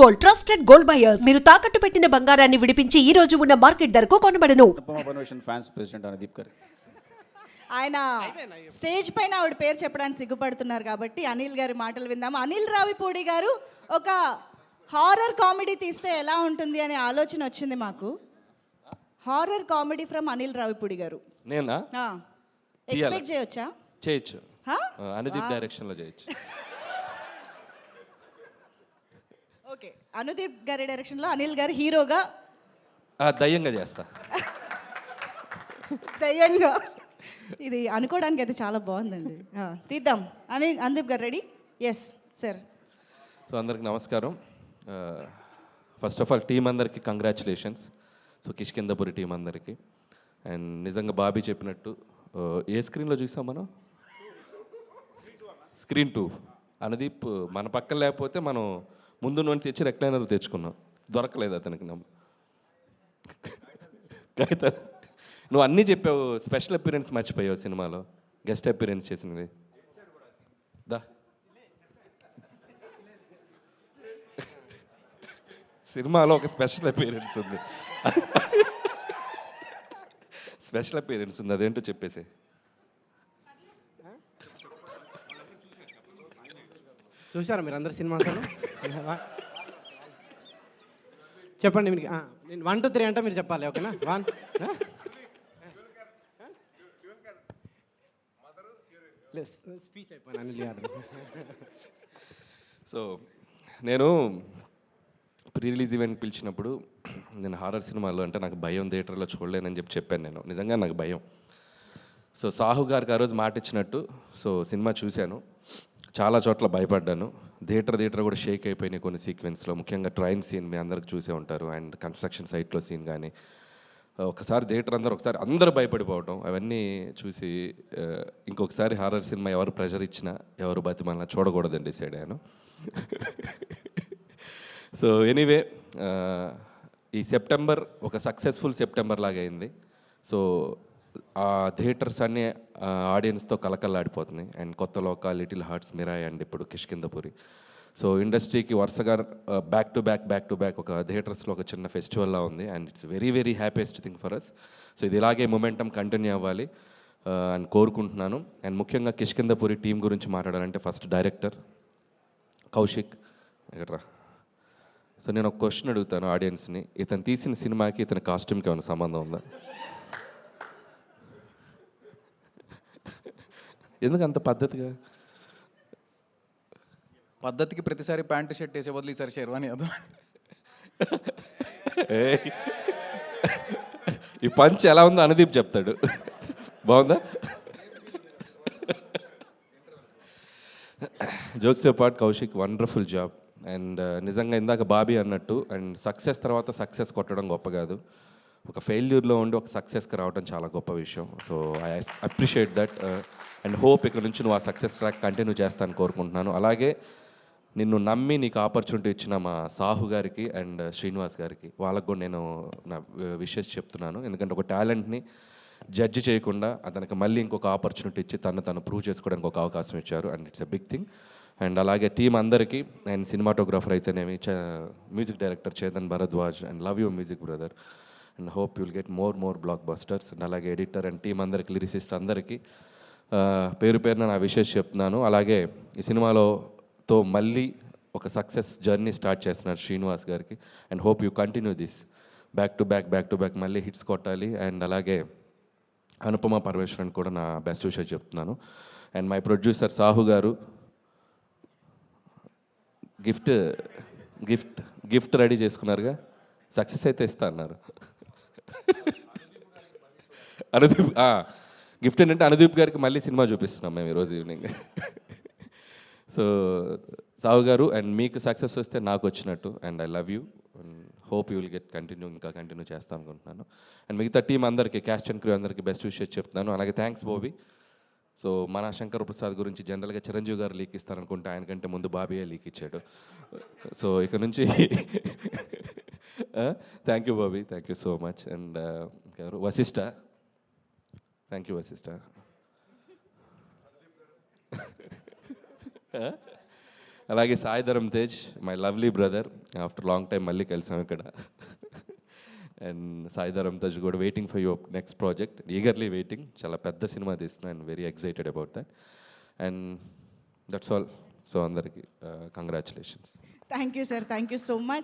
Gold, trusted gold buyers. మీరు తాకట్టు పెట్టిన బంగారాన్ని విడిపించి ఈ రోజు ఉన్న మార్కెట్ ధరకు కొనబడను. ఫ్యాన్స్ ప్రెసిడెంట్ అనుదీప్ గారు ఆయన స్టేజ్ పైన ఆవిడ పేరు చెప్పడానికి సిగ్గుపడుతున్నారు కాబట్టి అనిల్ గారి మాటలు విందాము. అనిల్ రావిపూడి గారు ఒక హారర్ కామెడీ తీస్తే ఎలా ఉంటుంది అనే ఆలోచన వచ్చింది మాకు. Horror comedy from Anil Ravipudi గారు. నేనా ఎక్స్పెక్ట్ చేయొచ్చా? చేయొచ్చు. అనుదీప్ డైరెక్షన్ లో చేయొచ్చు. ఓకే, అనుదీప్ గారి డైరెక్షన్ లో అనిల్ గారు హీరోగా దయ్యంగా చేస్తా. దయ్యంగా ఇది అనుకోవడానికి అయితే చాలా బాగుందండి. తీద్దాం. అనుదీప్ గారు రెడీ? Yes sir. సో అందరికి నమస్కారం. ఫస్ట్ ఆఫ్ ఆల్ టీం అందరికి కంగ్రాచులేషన్స్. సో కిష్కిందపురి టీం అందరికి. అండ్ నిజంగా బాబీ చెప్పినట్టు ఏ స్క్రీన్లో చూసాం మనం? స్క్రీన్ 2. అనుదీప్ మన పక్కన లేకపోతే మనం ముందు నుండి తెచ్చి రెక్లైనర్ తెచ్చుకున్నాం, దొరకలేదు అతనికి. నువ్వు అన్నీ చెప్పావు, స్పెషల్ అపీరెన్స్ మర్చిపోయావు సినిమాలో, గెస్ట్ అపీరెన్స్ చేసినది. దా సినిమాలో ఒక స్పెషల్ అపీరెన్స్ ఉంది. స్పెషల్ అపీరెన్స్ ఉంది, అదేంటో చెప్పేసి. చూసారా మీరు అందరు సినిమా? చెప్పండి మీకు. నేను 1 2 3 అంటే మీరు చెప్పాలి, ఓకేనా? 1 స్పీచ్ అయిపోయినా అనిల్ గారు. సో నేను ప్రీ రిలీజ్ ఈవెంట్ పిలిచినప్పుడు నేను హారర్ సినిమాలో అంటే నాకు భయం, థియేటర్లో చూడలేనని చెప్పాను. నేను నిజంగా నాకు భయం. సో సాహు గారికి ఆ రోజు మాట ఇచ్చినట్టు సో సినిమా చూశాను, చాలా చోట్ల భయపడ్డాను. థియేటర్ కూడా షేక్ అయిపోయినాయి కొన్ని సీక్వెన్స్లో, ముఖ్యంగా ట్రైన్ సీన్ మీ అందరికి చూసే ఉంటారు. అండ్ కన్స్ట్రక్షన్ సైట్లో సీన్ కానీ ఒకసారి థియేటర్ అందరూ భయపడిపోవటం, అవన్నీ చూసి ఇంకొకసారి హారర్ సినిమా ఎవరు ప్రెషర్ ఇచ్చినా ఎవరు బతిమల్లా చూడకూడదని డిసైడ్ అయ్యాను. సో ఎనీవే ఈ సెప్టెంబర్ ఒక సక్సెస్ఫుల్ సెప్టెంబర్ లాగా అయింది. సో ఆ థియేటర్స్ అన్నీ ఆడియన్స్తో కలకల్లాడిపోతున్నాయి. అండ్ కొత్త లోక, లిటిల్ హార్ట్స్, మిరాయ్ అండ్ ఇప్పుడు కిష్కిందపురి. సో ఇండస్ట్రీకి వరుసగా బ్యాక్ టు బ్యాక్ ఒక థియేటర్స్లో ఒక చిన్న ఫెస్టివల్లా ఉంది. And it's very very happiest thing for us. So ఇది ఇలాగే మొమెంటం కంటిన్యూ అవ్వాలి అని కోరుకుంటున్నాను. అండ్ ముఖ్యంగా కిష్కిందపురి టీం గురించి మాట్లాడాలంటే ఫస్ట్ డైరెక్టర్ కౌశిక్ ఇక్కడ. సో నేను ఒక క్వశ్చన్ అడుగుతాను ఆడియన్స్ని, ఇతను తీసిన సినిమాకి ఇతని కాస్ట్యూమ్కి ఏమైనా సంబంధం ఉందా? ఎందుకు అంత పద్ధతికి ప్రతిసారి ప్యాంటు షర్ట్ వేసే బదులు ఈసారి షెర్వాణి అదా? ఈ పంచ్ ఎలా ఉందో అనుదీప్ చెప్తాడు. బాగుందా? Jokes part Kaushik wonderful job. And నిజంగా ఇందాక బాబీ అన్నట్టు, అండ్ సక్సెస్ తర్వాత సక్సెస్ కొట్టడం గొప్ప కాదు, ఒక ఫెయిల్యూర్లో ఉండి ఒక సక్సెస్కి రావడం చాలా గొప్ప విషయం. So I appreciate that and hope ఇక్కడ నుంచి నువ్వు ఆ సక్సెస్ ట్రాక్ కంటిన్యూ చేస్తాను కోరుకుంటున్నాను. అలాగే నిన్ను నమ్మి నీకు ఆపర్చునిటీ ఇచ్చిన మా సాహు గారికి అండ్ శ్రీనివాస్ గారికి, వాళ్ళకు కూడా నేను నా విషెస్ చెప్తున్నాను. ఎందుకంటే ఒక టాలెంట్ని జడ్జి చేయకుండా అతనికి మళ్ళీ ఇంకొక ఆపర్చునిటీ ఇచ్చి తను ప్రూవ్ చేసుకోవడానికి ఒక అవకాశం ఇచ్చారు. And it's a big thing. And అలాగే టీం అందరికీ, అండ్ సినిమాటోగ్రాఫర్ అయితేనేమి, music director Chetan Bharadwaj, and love you music brother, and hope you'll get more blockbusters. And అలాగే ఎడిటర్ అండ్ టీం అందరికి, లిరిసిస్ట్ అందరికీ పేరున నా విషెస్ చెప్తున్నాను. అలాగే ఈ సినిమాతో మళ్ళీ ఒక సక్సెస్ జర్నీ స్టార్ట్ చేస్తున్నారు శ్రీనివాస్ గారికి. And hope you continue this back to back మళ్ళీ హిట్స్ కొట్టాలి. అండ్ అలాగే అనుపమ పరమేశ్వరన్ కూడా నా బెస్ట్ విషయం చెప్తున్నాను. అండ్ మై ప్రొడ్యూసర్ సాహు గారు గిఫ్ట్ రెడీ చేసుకున్నారుగా, సక్సెస్ అయితే ఇస్తా అన్నారు. అనుదీప్ గిఫ్ట్ ఏంటంటే అనుదీప్ గారికి మళ్ళీ సినిమా చూపిస్తున్నాం మేము ఈరోజు ఈవినింగ్. సో సాహు గారు, అండ్ మీకు సక్సెస్ వస్తే నాకు వచ్చినట్టు. And I love you and hope you will get continue చేస్తాను అనుకుంటున్నాను. అండ్ మిగతా టీం అందరికీ, క్యాస్ట్ అండ్ క్రూ అందరికీ బెస్ట్ విషెస్ చెప్తున్నాను. అలాగే థ్యాంక్స్ బాబీ. సో మన శంకర్ ప్రసాద్ గురించి జనరల్గా చిరంజీవి గారు లీక్ ఇస్తారనుకుంటే ఆయనకంటే ముందు బాబీయే లీక్ ఇచ్చాడు. సో ఇక నుంచి thank you Bobby, thank you so much. And Vassishta, thank you Vassishta. అలాగే Sai Dharam Tej my lovely brother, after long time మళ్ళీ కలిసాం ఇక్కడ. అండ్ సాయి ధరమ్ తేజ్ కూడా waiting for your next project, eagerly waiting. చాలా పెద్ద సినిమా తీస్తున్నాను, and very excited about that. And that's all. So అందరికీ congratulations. Thank you sir, thank you so much.